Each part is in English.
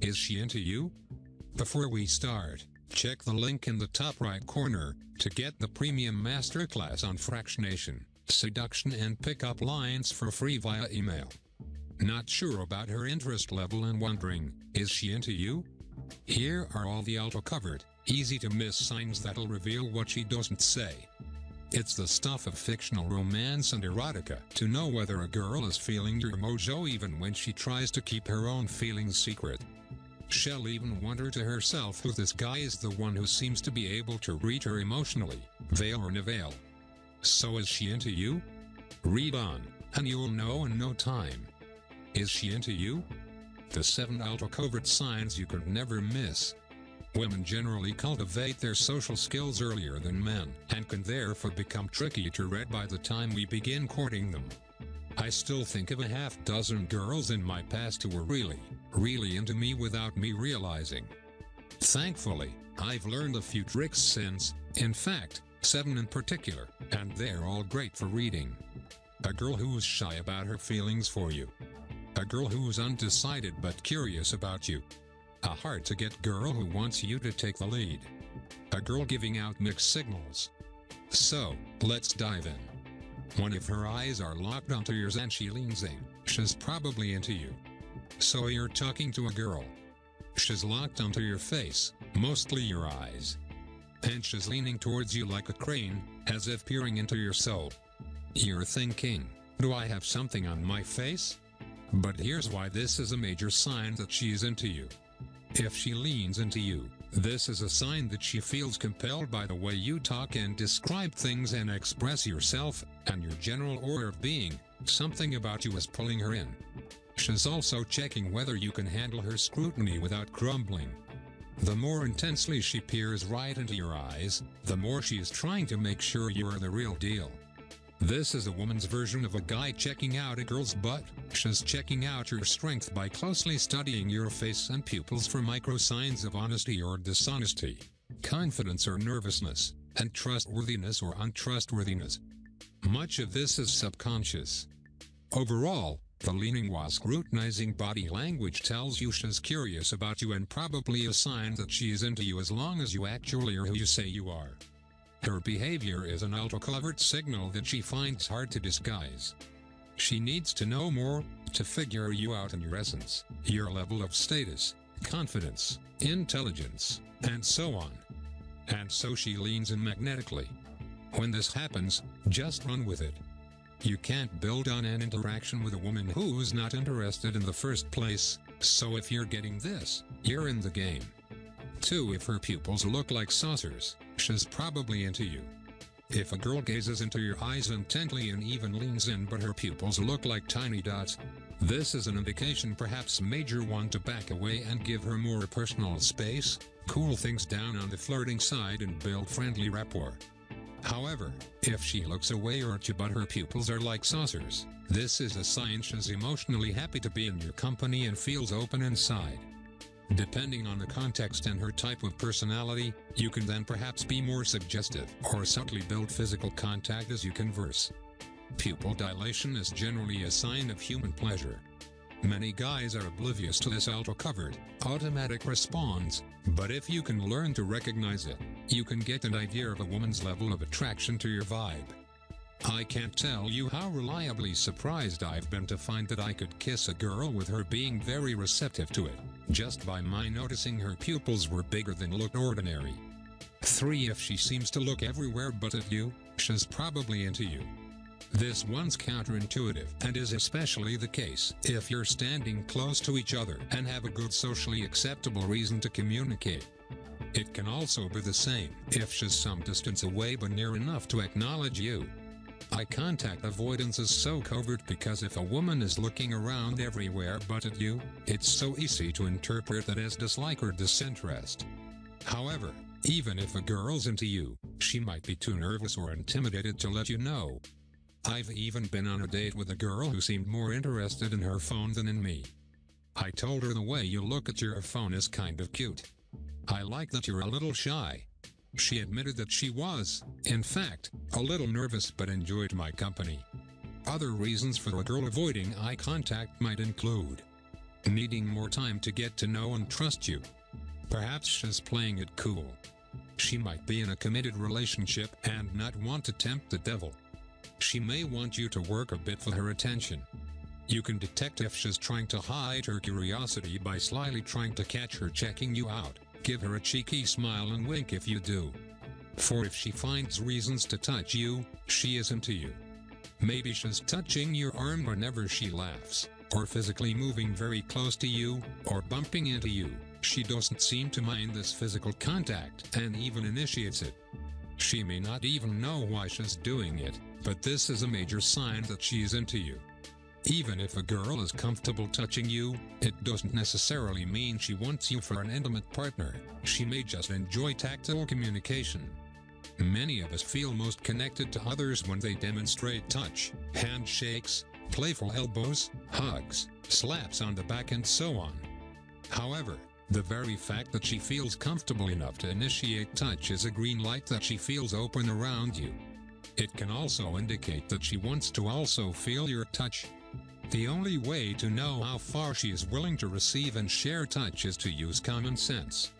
Is she into you? Before we start, check the link in the top right corner to get the premium masterclass on fractionation, seduction and pickup lines for free via email. Not sure about her interest level and wondering, is she into you? Here are all the ultra-covert, easy to miss signs that'll reveal what she doesn't say. It's the stuff of fictional romance and erotica to know whether a girl is feeling your mojo even when she tries to keep her own feelings secret. She'll even wonder to herself who this guy is, the one who seems to be able to read her emotionally, veil or neveil. So is she into you? Read on, and you'll know in no time. Is she into you? The 7 ultra-covert signs you could never miss. Women generally cultivate their social skills earlier than men, and can therefore become tricky to read by the time we begin courting them. I still think of a half-dozen girls in my past who were really into me without me realizing. Thankfully, I've learned a few tricks since, in fact, 7 in particular, and they're all great for reading. A girl who's shy about her feelings for you. A girl who's undecided but curious about you. A hard-to-get girl who wants you to take the lead. A girl giving out mixed signals. So, let's dive in. One, if her eyes are locked onto yours and she leans in, she's probably into you. So you're talking to a girl. She's locked onto your face, mostly your eyes. And she's leaning towards you like a crane, as if peering into your soul. You're thinking, do I have something on my face? But here's why this is a major sign that she's into you. If she leans into you, this is a sign that she feels compelled by the way you talk and describe things and express yourself, and your general aura of being. Something about you is pulling her in. She's also checking whether you can handle her scrutiny without crumbling. The more intensely she peers right into your eyes, the more she is trying to make sure you are the real deal. This is a woman's version of a guy checking out a girl's butt. She's checking out your strength by closely studying your face and pupils for micro signs of honesty or dishonesty, confidence or nervousness, and trustworthiness or untrustworthiness. Much of this is subconscious. Overall, the leaning while scrutinizing body language tells you she's curious about you and probably a sign that she is into you as long as you actually are who you say you are. Her behavior is an ultra-covert signal that she finds hard to disguise. She needs to know more to figure you out in your essence, your level of status, confidence, intelligence, and so on. And so she leans in magnetically. When this happens, just run with it. You can't build on an interaction with a woman who's not interested in the first place, so if you're getting this, you're in the game. 2, if her pupils look like saucers, she's probably into you. If a girl gazes into your eyes intently and even leans in but her pupils look like tiny dots, this is an indication, perhaps a major one, to back away and give her more personal space, cool things down on the flirting side and build friendly rapport. However, if she looks away or at you but her pupils are like saucers, this is a sign she's emotionally happy to be in your company and feels open inside. Depending on the context and her type of personality, you can then perhaps be more suggestive or subtly build physical contact as you converse. Pupil dilation is generally a sign of human pleasure. Many guys are oblivious to this ultra-covert, automatic response, but if you can learn to recognize it, you can get an idea of a woman's level of attraction to your vibe. I can't tell you how reliably surprised I've been to find that I could kiss a girl with her being very receptive to it, just by my noticing her pupils were bigger than looked ordinary. 3, if she seems to look everywhere but at you, she's probably into you. This one's counterintuitive and is especially the case if you're standing close to each other and have a good socially acceptable reason to communicate. It can also be the same if she's some distance away but near enough to acknowledge you. Eye contact avoidance is so covert because if a woman is looking around everywhere but at you, it's so easy to interpret that as dislike or disinterest. However, even if a girl's into you, she might be too nervous or intimidated to let you know. I've even been on a date with a girl who seemed more interested in her phone than in me. I told her, the way you look at your phone is kind of cute. I like that you're a little shy. She admitted that she was, in fact, a little nervous but enjoyed my company. Other reasons for a girl avoiding eye contact might include needing more time to get to know and trust you. Perhaps she's playing it cool. She might be in a committed relationship and not want to tempt the devil. She may want you to work a bit for her attention. You can detect if she's trying to hide her curiosity by slyly trying to catch her checking you out. Give her a cheeky smile and wink if you do. For if she finds reasons to touch you, she is into you. Maybe she's touching your arm whenever she laughs, or physically moving very close to you, or bumping into you. She doesn't seem to mind this physical contact and even initiates it. She may not even know why she's doing it, but this is a major sign that she is into you. Even if a girl is comfortable touching you, it doesn't necessarily mean she wants you for an intimate partner. She may just enjoy tactile communication. Many of us feel most connected to others when they demonstrate touch, handshakes, playful elbows, hugs, slaps on the back and so on. However, the very fact that she feels comfortable enough to initiate touch is a green light that she feels open around you. It can also indicate that she wants to also feel your touch. The only way to know how far she is willing to receive and share touch is to use common sense.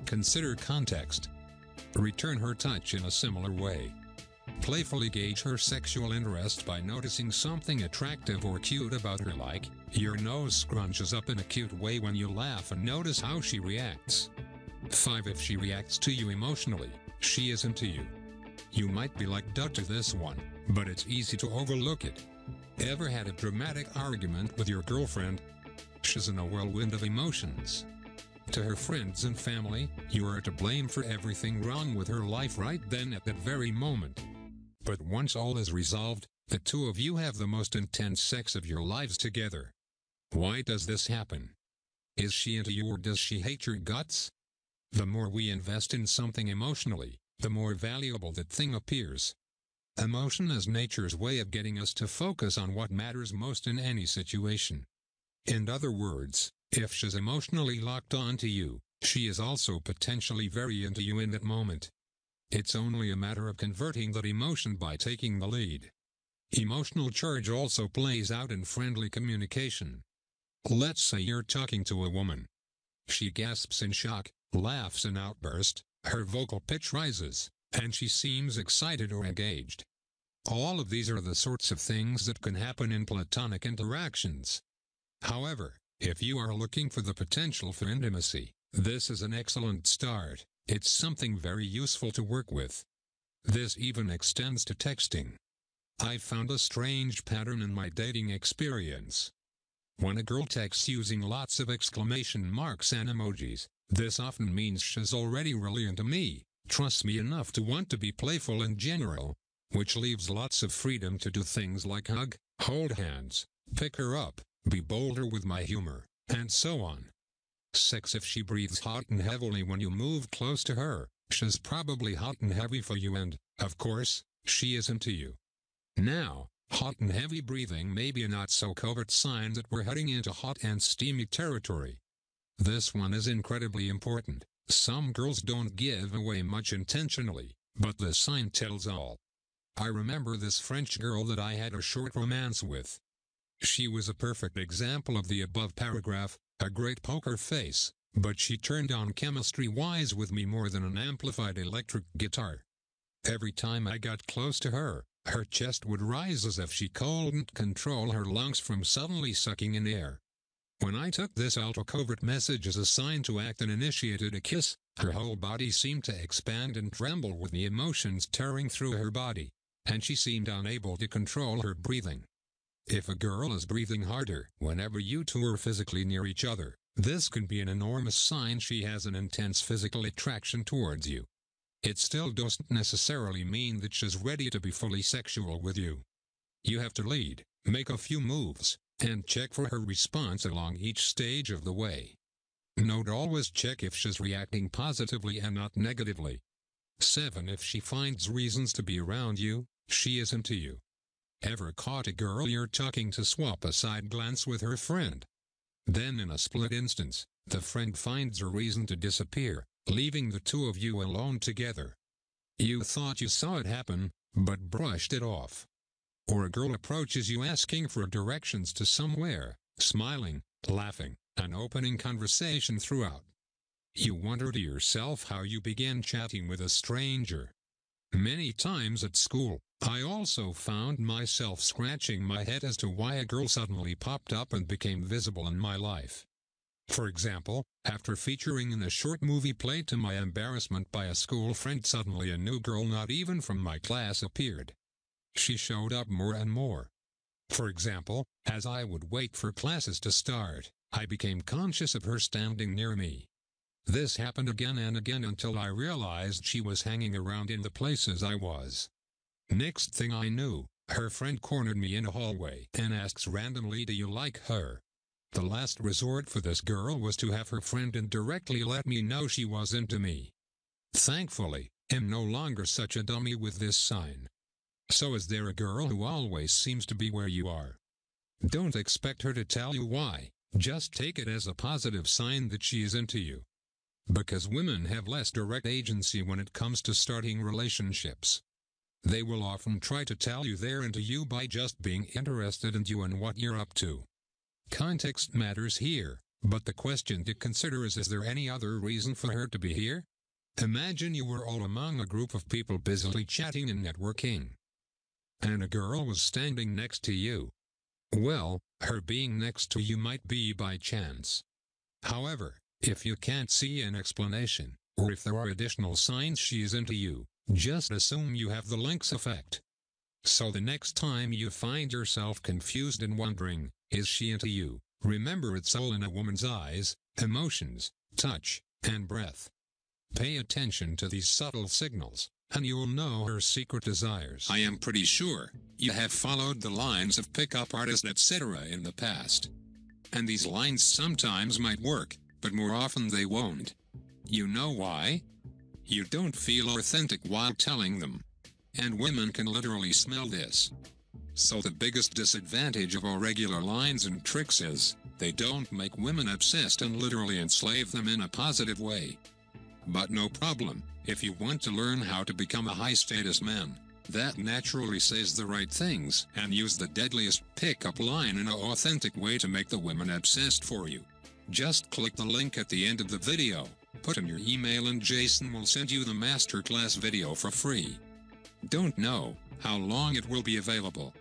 Consider context. Return her touch in a similar way. Playfully gauge her sexual interest by noticing something attractive or cute about her, like your nose scrunches up in a cute way when you laugh, and notice how she reacts. 5. If she reacts to you emotionally, she is into you. You might be like, duh, to this one, but it's easy to overlook it. Ever had a dramatic argument with your girlfriend? She's in a whirlwind of emotions. To her friends and family, you are to blame for everything wrong with her life right then at that very moment. But once all is resolved, the two of you have the most intense sex of your lives together. Why does this happen? Is she into you, or does she hate your guts? The more we invest in something emotionally, the more valuable that thing appears. Emotion is nature's way of getting us to focus on what matters most in any situation. In other words, if she's emotionally locked onto you, she is also potentially very into you in that moment. It's only a matter of converting that emotion by taking the lead. Emotional charge also plays out in friendly communication. Let's say you're talking to a woman. She gasps in shock, laughs in outburst, her vocal pitch rises, and she seems excited or engaged. All of these are the sorts of things that can happen in platonic interactions. However, if you are looking for the potential for intimacy, this is an excellent start. It's something very useful to work with. This even extends to texting. I found a strange pattern in my dating experience. When a girl texts using lots of exclamation marks and emojis, this often means she's already really into me, trusts me enough to want to be playful in general, which leaves lots of freedom to do things like hug, hold hands, pick her up, be bolder with my humor, and so on. 6. If she breathes hot and heavily when you move close to her, she's probably hot and heavy for you, and, of course, she is into you. Now, hot and heavy breathing may be a not-so-covert sign that we're heading into hot and steamy territory. This one is incredibly important. Some girls don't give away much intentionally, but this sign tells all. I remember this French girl that I had a short romance with. She was a perfect example of the above paragraph, a great poker face, but she turned on chemistry-wise with me more than an amplified electric guitar. Every time I got close to her, her chest would rise as if she couldn't control her lungs from suddenly sucking in air. When I took this ultra-covert message as a sign to act and initiated a kiss, her whole body seemed to expand and tremble with the emotions tearing through her body, and she seemed unable to control her breathing. If a girl is breathing harder whenever you two are physically near each other, this can be an enormous sign she has an intense physical attraction towards you. It still doesn't necessarily mean that she's ready to be fully sexual with you. You have to lead, make a few moves, and check for her response along each stage of the way. Note: always check if she's reacting positively and not negatively. 7. If she finds reasons to be around you, she is into you. Ever caught a girl you're talking to swap a side glance with her friend? Then in a split instance, the friend finds a reason to disappear, leaving the two of you alone together. You thought you saw it happen, but brushed it off. Or a girl approaches you asking for directions to somewhere, smiling, laughing, an opening conversation throughout. You wonder to yourself how you began chatting with a stranger. Many times at school, I also found myself scratching my head as to why a girl suddenly popped up and became visible in my life. For example, after featuring in a short movie played to my embarrassment by a school friend, suddenly a new girl not even from my class appeared. She showed up more and more. For example, as I would wait for classes to start, I became conscious of her standing near me. This happened again and again until I realized she was hanging around in the places I was. Next thing I knew, her friend cornered me in a hallway and asks randomly, "Do you like her?" The last resort for this girl was to have her friend indirectly let me know she was into me. Thankfully, I'm no longer such a dummy with this sign. So is there a girl who always seems to be where you are? Don't expect her to tell you why, just take it as a positive sign that she is into you. Because women have less direct agency when it comes to starting relationships. They will often try to tell you they're into you by just being interested in you and what you're up to. Context matters here, but the question to consider is there any other reason for her to be here? Imagine you were all among a group of people busily chatting and networking. And a girl was standing next to you. Well, her being next to you might be by chance. However, if you can't see an explanation, or if there are additional signs she is into you, just assume you have the lynx effect. So the next time you find yourself confused and wondering, is she into you, remember it's all in a woman's eyes, emotions, touch, and breath. Pay attention to these subtle signals, and you'll know her secret desires. I am pretty sure you have followed the lines of pickup artists etc. in the past. And these lines sometimes might work, but more often they won't. You know why? You don't feel authentic while telling them. And women can literally smell this. So the biggest disadvantage of all regular lines and tricks is, they don't make women obsessed and literally enslave them in a positive way. But no problem, if you want to learn how to become a high-status man, that naturally says the right things and use the deadliest pickup line in an authentic way to make the women obsessed for you. Just click the link at the end of the video, put in your email and Jason will send you the masterclass video for free. Don't know how long it will be available,